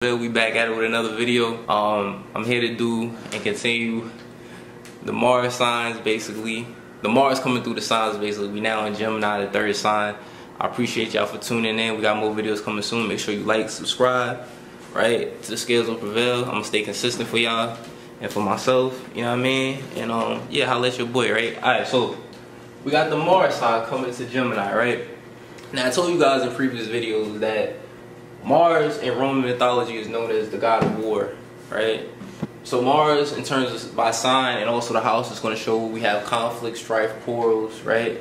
We back at it with another video. I'm here to do and continue the Mars signs, basically. The Mars coming through the signs, basically. We now in Gemini, the third sign. I appreciate y'all for tuning in. We got more videos coming soon. Make sure you like, subscribe, right? The scales will prevail. I'm gonna stay consistent for y'all and for myself, you know what I mean? And yeah, holla at your boy, right? Alright, so we got the Mars sign coming to Gemini, right? Now I told you guys in previous videos that Mars in Roman mythology is known as the god of war, right? So Mars, in terms of by sign and also the house, is going to show we have conflict, strife, quarrels, right?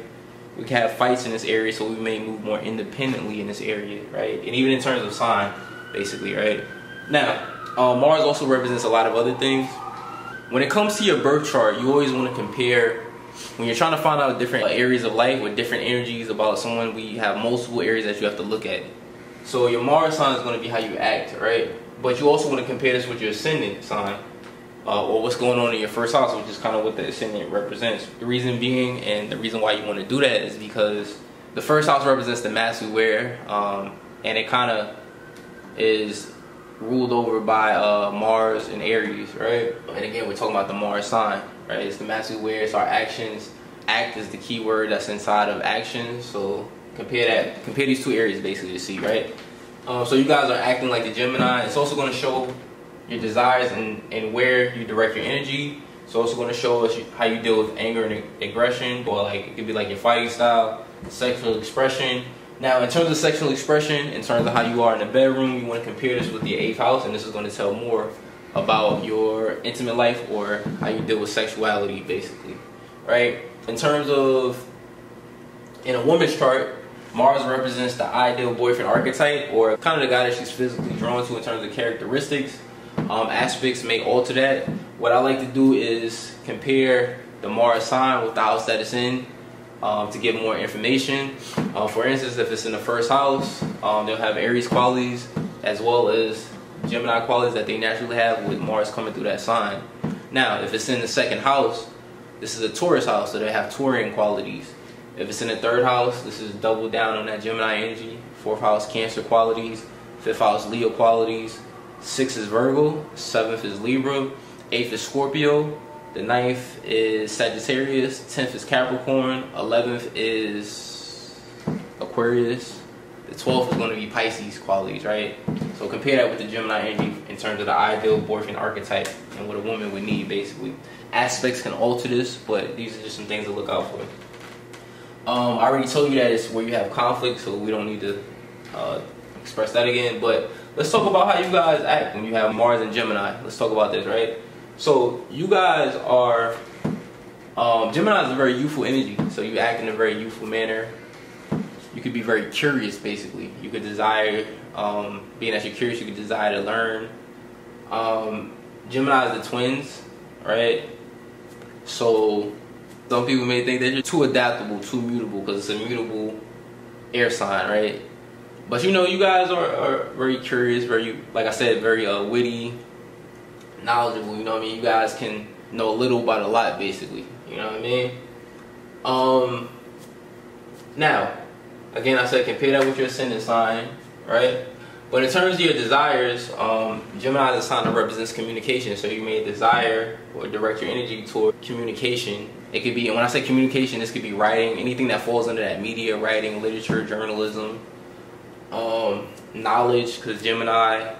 We can have fights in this area, so we may move more independently in this area, right? And even in terms of sign, basically, right? Now, Mars also represents a lot of other things. When it comes to your birth chart, you always want to compare. When you're trying to find out different areas of life with different energies about someone, we have multiple areas that you have to look at. So your Mars sign is going to be how you act, right? But you also want to compare this with your Ascendant sign, or what's going on in your first house, which is kind of what the Ascendant represents. The reason being, and the reason why you want to do that, is because the first house represents the mask we wear, and it kind of is ruled over by Mars and Aries, right? And again, we're talking about the Mars sign, right? It's the mask we wear, it's our actions. Act is the key word that's inside of actions, so compare these two areas basically to see, right? So you guys are acting like the Gemini. It's also going to show your desires and where you direct your energy. It's also going to show us how you deal with anger and aggression, or like it could be like your fighting style, sexual expression. Now, in terms of sexual expression, in terms of how you are in the bedroom, you want to compare this with the 8th house, and this is going to tell more about your intimate life or how you deal with sexuality, basically, right? In terms of in a woman's chart, Mars represents the ideal boyfriend archetype, or kind of the guy that she's physically drawn to in terms of characteristics. Aspects may alter that. What I like to do is compare the Mars sign with the house that it's in to get more information. For instance, if it's in the first house, they'll have Aries qualities as well as Gemini qualities that they naturally have with Mars coming through that sign. Now, if it's in the second house, this is a Taurus house, so they have Taurian qualities. If it's in the third house, this is double down on that Gemini energy. 4th house, Cancer qualities. 5th house, Leo qualities. 6th is Virgo. 7th is Libra. 8th is Scorpio. The 9th is Sagittarius. 10th is Capricorn. 11th is Aquarius. The 12th is going to be Pisces qualities, right? So compare that with the Gemini energy in terms of the ideal boyfriend archetype and what a woman would need, basically. Aspects can alter this, but these are just some things to look out for. I already told you that it's where you have conflict, so we don't need to express that again. But let's talk about how you guys act when you have Mars and Gemini. Let's talk about this, right? So you guys are, Gemini is a very youthful energy, so you act in a very youthful manner. You could be very curious, basically. You could desire, being that you're curious, you could desire to learn. Gemini is the twins, right? So some people may think that you're too adaptable, too mutable, because it's a mutable air sign, right? But you know, you guys are very curious, very, like I said, very witty, knowledgeable, you know what I mean? You guys can know a little about a lot, basically, you know what I mean? Now, again, I said compare that with your Ascendant sign, right? But in terms of your desires, Gemini is a sign that represents communication, so you may desire or direct your energy toward communication. It could be, and when I say communication, this could be writing, anything that falls under that: media, writing, literature, journalism, knowledge, because Gemini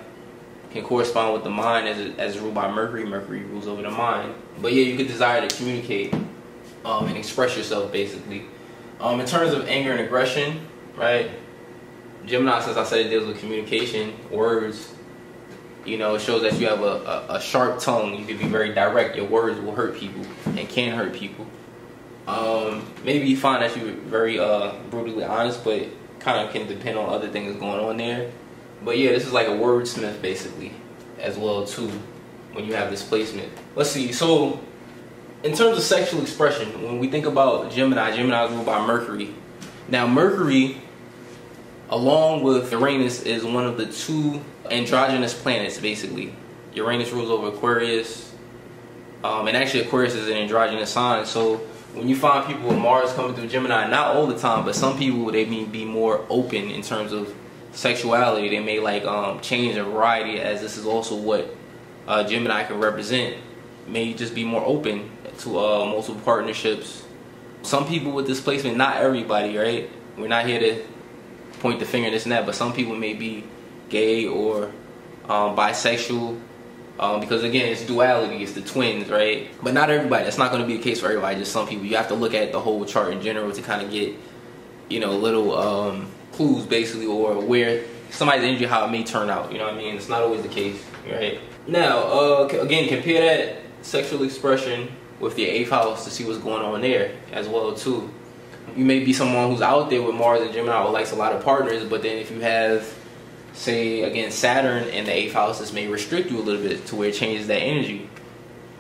can correspond with the mind as ruled by Mercury. Mercury rules over the mind. But yeah, you could desire to communicate and express yourself, basically. In terms of anger and aggression, right? Gemini, since I said it deals with communication, words, you know, it shows that you have a sharp tongue. You can be very direct. Your words will hurt people and can hurt people. Maybe you find that you're very brutally honest, but kind of can depend on other things going on there. But yeah, this is like a wordsmith, basically, as well, too, when you have this placement. Let's see. So in terms of sexual expression, when we think about Gemini, Gemini is ruled by Mercury. Now, Mercury, along with Uranus, is one of the 2 androgynous planets, basically. Uranus rules over Aquarius, and actually Aquarius is an androgynous sign. So when you find people with Mars coming through Gemini, not all the time, but some people, they may be more open in terms of sexuality. They may like change and variety, as this is also what Gemini can represent. May just be more open to multiple partnerships. Some people with this placement, not everybody, right? We're not here to point the finger this and that, but some people may be gay or bisexual, because again, it's duality, it's the twins, right? But not everybody. That's not going to be the case for everybody, just some people. You have to look at the whole chart in general to kind of get, you know, little clues basically, or where somebody's energy, how it may turn out, you know what I mean? It's not always the case, right? Now, again, compare that sexual expression with your 8th house to see what's going on there as well too. You may be someone who's out there with Mars and Gemini or likes a lot of partners, but then if you have, say, again, Saturn in the 8th house, this may restrict you a little bit to where it changes that energy.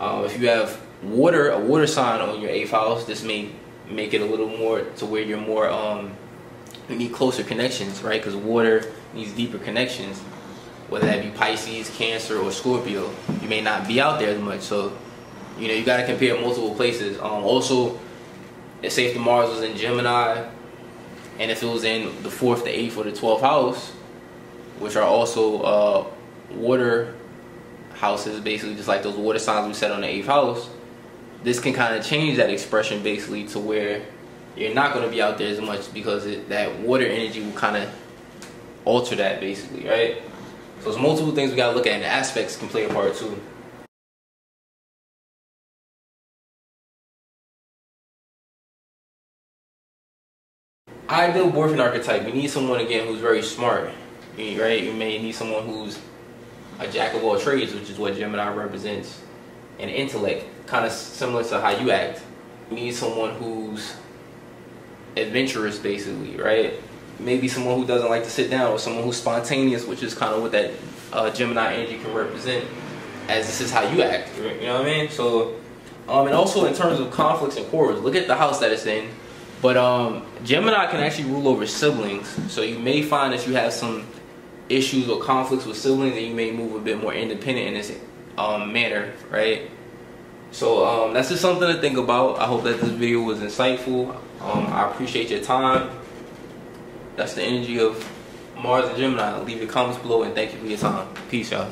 If you have a water sign on your 8th house, this may make it a little more to where you're more, you need closer connections, right? Because water needs deeper connections, whether that be Pisces, Cancer, or Scorpio. You may not be out there as much, so you know, you got to compare multiple places. Also, let's say if the Mars was in Gemini, and if it was in the 4th, the 8th, or the 12th house, which are also water houses, basically just like those water signs we said on the 8th house, this can kind of change that expression basically to where you're not going to be out there as much, because that water energy will kind of alter that basically, right? So there's multiple things we got to look at, and the aspects can play a part too. Ideal boyfriend archetype. You need someone, again, who's very smart, right? You may need someone who's a jack of all trades, which is what Gemini represents, and intellect, kind of similar to how you act. You need someone who's adventurous, basically, right? Maybe someone who doesn't like to sit down, or someone who's spontaneous, which is kind of what that Gemini energy can represent, as this is how you act, you know what I mean? So, and also in terms of conflicts and quarrels, look at the house that it's in. But Gemini can actually rule over siblings, so you may find that you have some issues or conflicts with siblings, and you may move a bit more independent in this manner, right? So that's just something to think about. I hope that this video was insightful. I appreciate your time. That's the energy of Mars and Gemini. Leave your comments below, and thank you for your time. Peace, y'all.